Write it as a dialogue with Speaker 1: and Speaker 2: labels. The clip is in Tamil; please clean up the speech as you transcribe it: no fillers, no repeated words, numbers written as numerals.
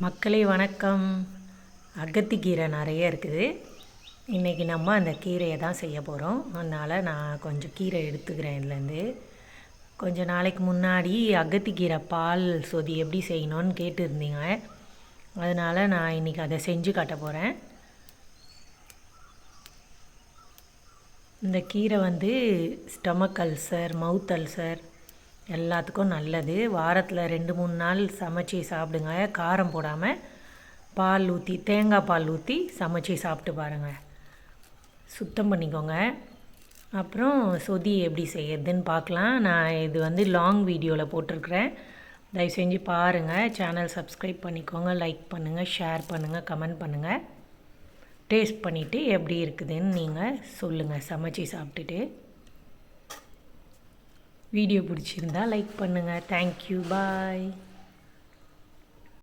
Speaker 1: மக்களே வணக்கம். அகத்திக்கீரை நிறைய இருக்குது. இன்றைக்கி நம்ம அந்த கீரையை தான் செய்ய போகிறோம். அதனால் நான் கொஞ்சம் கீரை எடுத்துக்கிறேன். இதுலேருந்து கொஞ்சம் நாளைக்கு முன்னாடி அகத்திக்கீரை பால் சொதி எப்படி செய்யணும்னு கேட்டுருந்தீங்க. அதனால் நான் இன்றைக்கி அதை செஞ்சு காட்ட போகிறேன். இந்த கீரை ஸ்டொமக் அல்சர், மவுத் அல்சர் எல்லாத்துக்கும் நல்லது. வாரத்தில் 2-3 நாள் சமைச்சி சாப்பிடுங்க. காரம் போடாமல் பால் ஊற்றி, தேங்காய் பால் ஊற்றி சமைச்சி சாப்பிட்டு பாருங்கள். சுத்தம் பண்ணிக்கோங்க. அப்புறம் சொதி எப்படி செய்யறதுன்னு பார்க்கலாம். நான் இது லாங் வீடியோவில் போட்டிருக்கிறேன். தயவு செஞ்சு பாருங்கள். சேனல் சப்ஸ்கிரைப் பண்ணிக்கோங்க. லைக் பண்ணுங்கள், ஷேர் பண்ணுங்கள், கமெண்ட் பண்ணுங்கள். டேஸ்ட் பண்ணிவிட்டு எப்படி இருக்குதுன்னு நீங்கள் சொல்லுங்கள் சமைச்சி சாப்பிட்டுட்டு. வீடியோ பிடிச்சிருந்தா லைக் பண்ணுங்கள். தேங்க்யூ, பாய்.